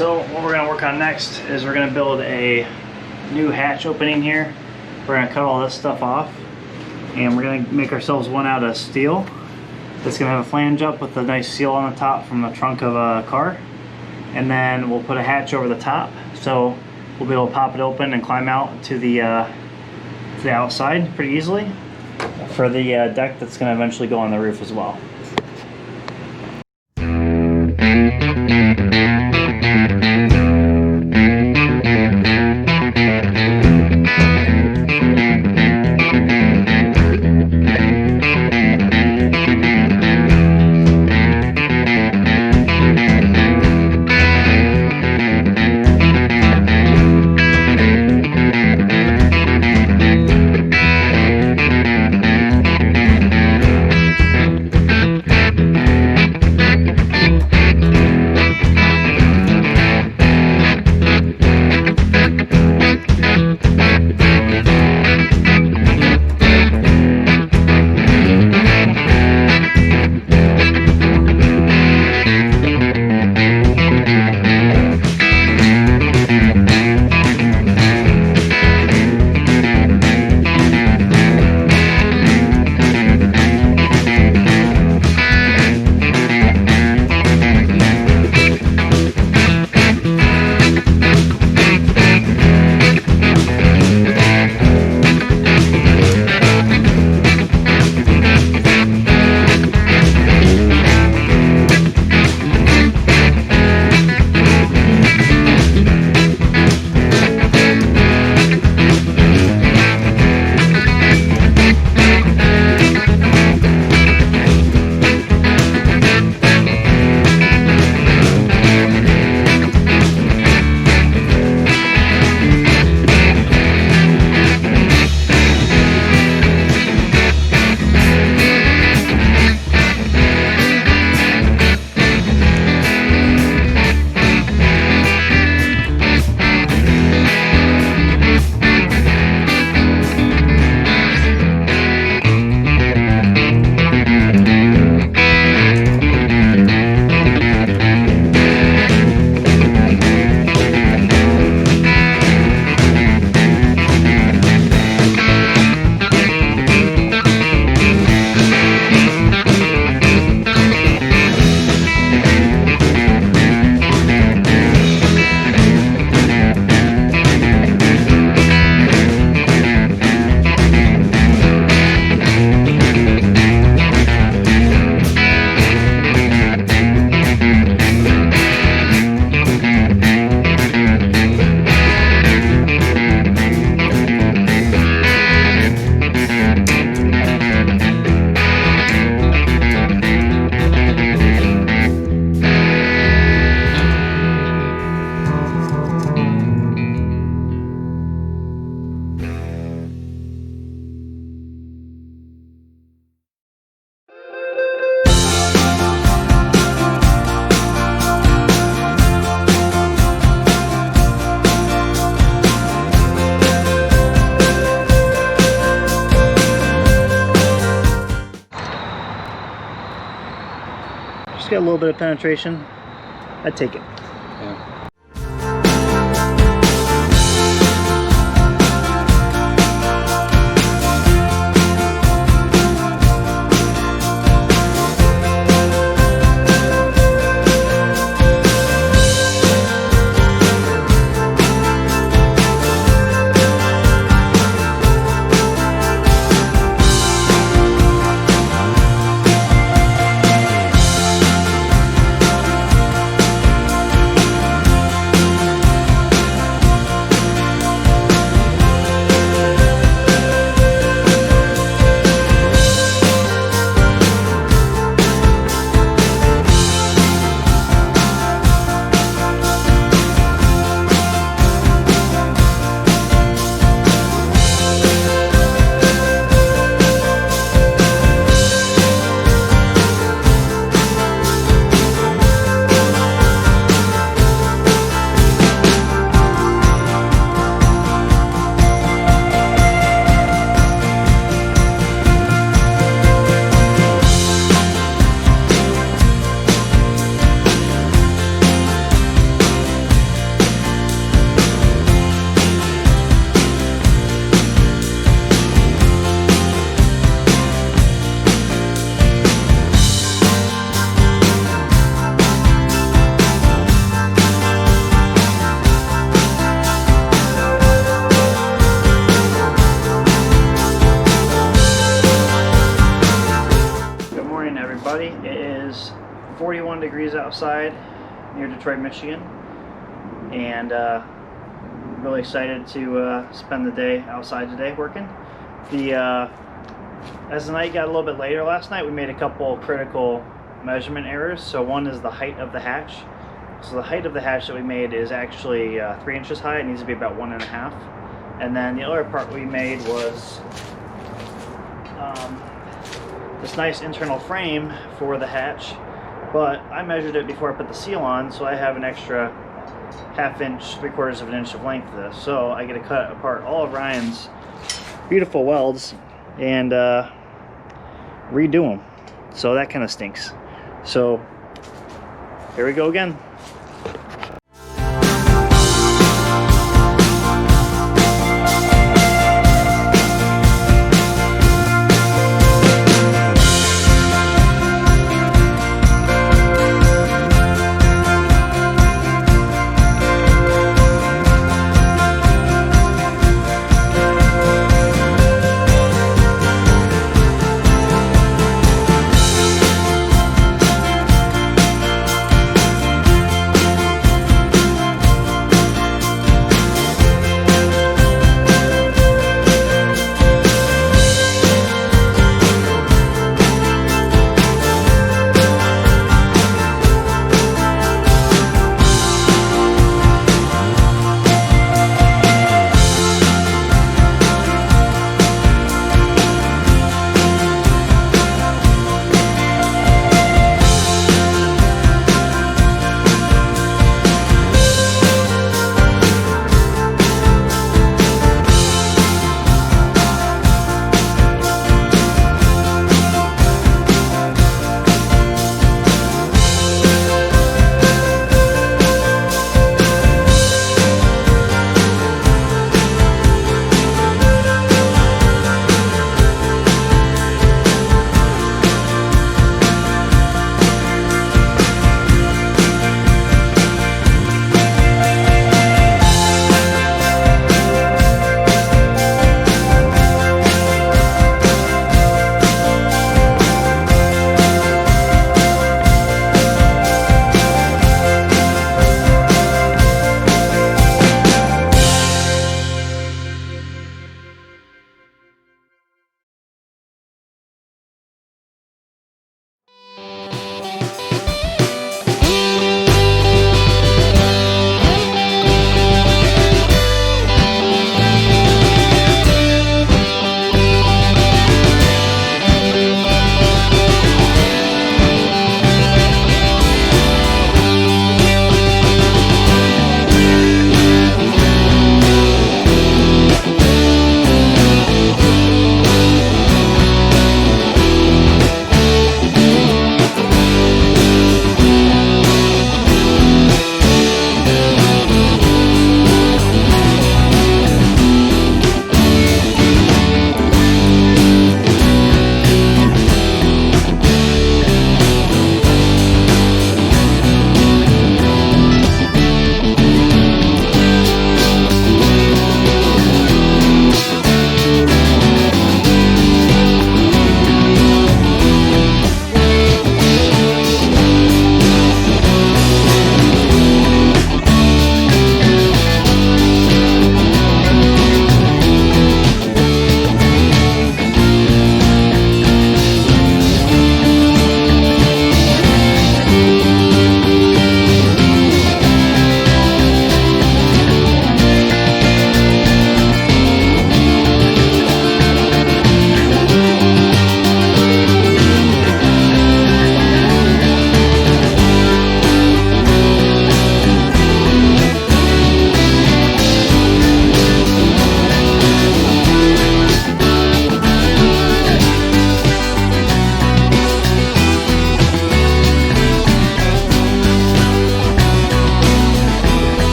So what we're going to work on next is we're going to build a new hatch opening here. We're going to cut all this stuff off, and we're going to make ourselves one out of steel. That's going to have a flange up with a nice seal on the top from the trunk of a car. And then we'll put a hatch over the top, so we'll be able to pop it open and climb out to the outside pretty easily for the deck that's going to eventually go on the roof as well. Get a little bit of penetration, I'd take it. Yeah. 31 degrees outside near Detroit, Michigan, and really excited to spend the day outside today working. As the night got a little bit later last night, we made a couple critical measurement errors. So one is the height of the hatch. So the height of the hatch that we made is actually 3 inches high. It needs to be about 1.5. And then the other part we made was this nice internal frame for the hatch, but I measured it before I put the seal on, so I have an extra 1/2 inch, 3/4 of an inch of length of this. So I get to cut apart all of Ryne's beautiful welds and redo them. So that kind of stinks. So here we go again.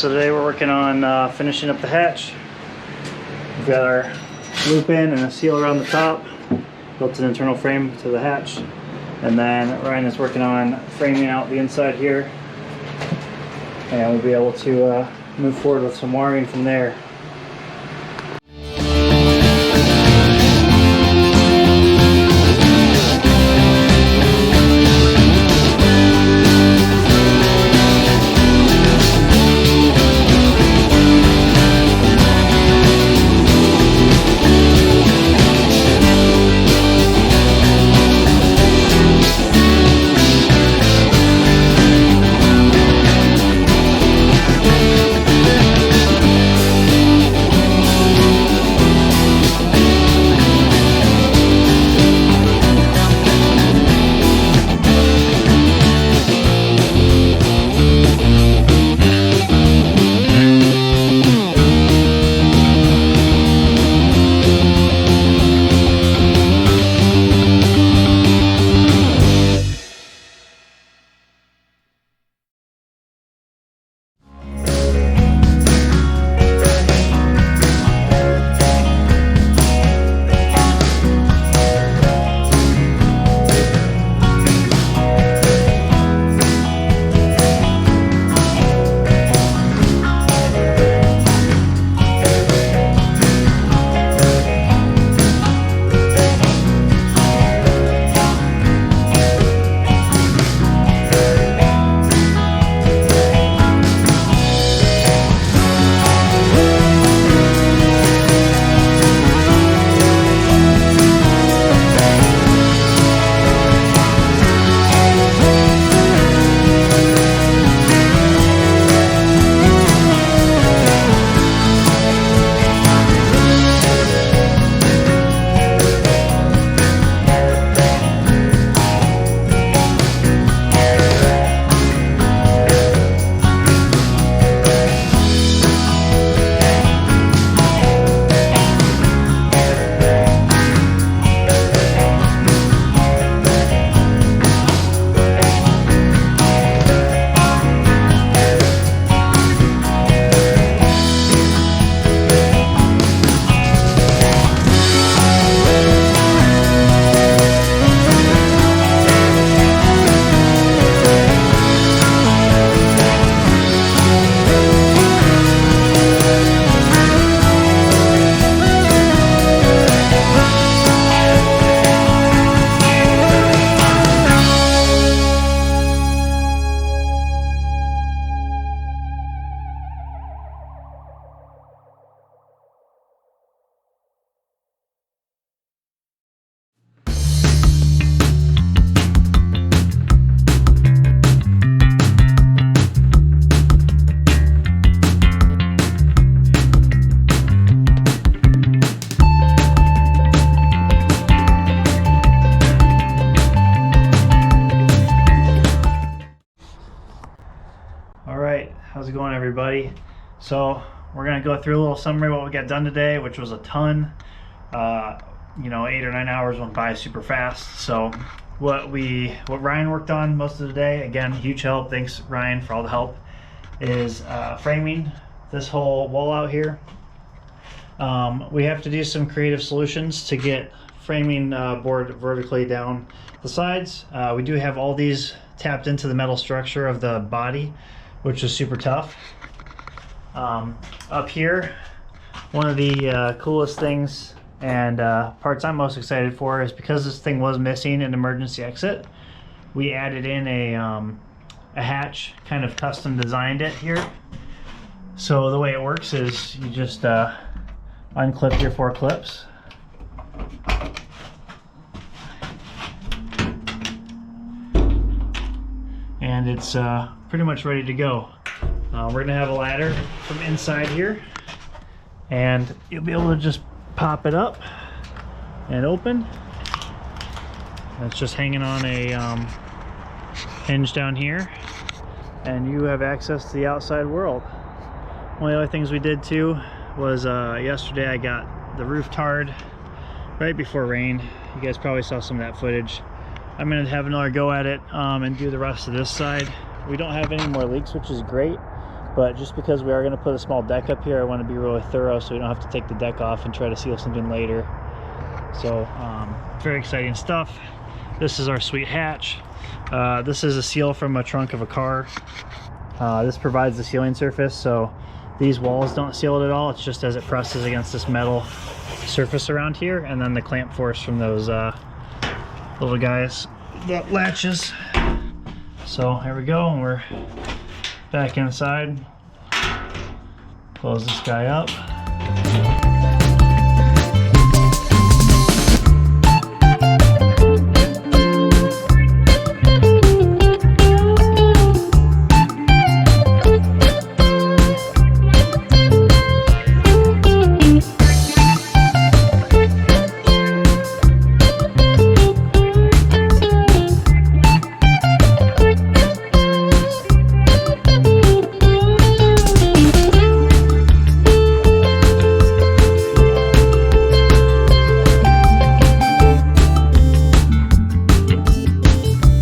So today we're working on finishing up the hatch. We've got our loop in and a seal around the top, built an internal frame to the hatch, and then Ryne is working on framing out the inside here, and we'll be able to move forward with some wiring from there. How's it going, everybody? So we're gonna go through a little summary of what we got done today, which was a ton. 8 or 9 hours went by super fast. So what Ryne worked on most of the day, again, huge help, thanks Ryne for all the help, is framing this whole wall out here. We have to do some creative solutions to get framing board vertically down the sides. We do have all these tapped into the metal structure of the body, which is super tough. Up here, one of the coolest things and parts I'm most excited for is because this thing was missing an emergency exit, we added in a hatch, kind of custom designed it here. So the way it works is you just unclip your 4 clips. And it's pretty much ready to go. We're gonna have a ladder from inside here, and you'll be able to just pop it up and open. It's just hanging on a hinge down here, and you have access to the outside world. One of the other things we did too was yesterday I got the roof tarred right before rain. You guys probably saw some of that footage. I'm gonna have another go at it and do the rest of this side. We don't have any more leaks, which is great. But just because we are going to put a small deck up here, I want to be really thorough so we don't have to take the deck off and try to seal something later. So very exciting stuff. This is our sweet hatch. This is a seal from a trunk of a car. This provides the sealing surface, so these walls don't seal it at all. It's just as it presses against this metal surface around here, and then the clamp force from those little guys that latches. So here we go, and we're back inside. Close this guy up.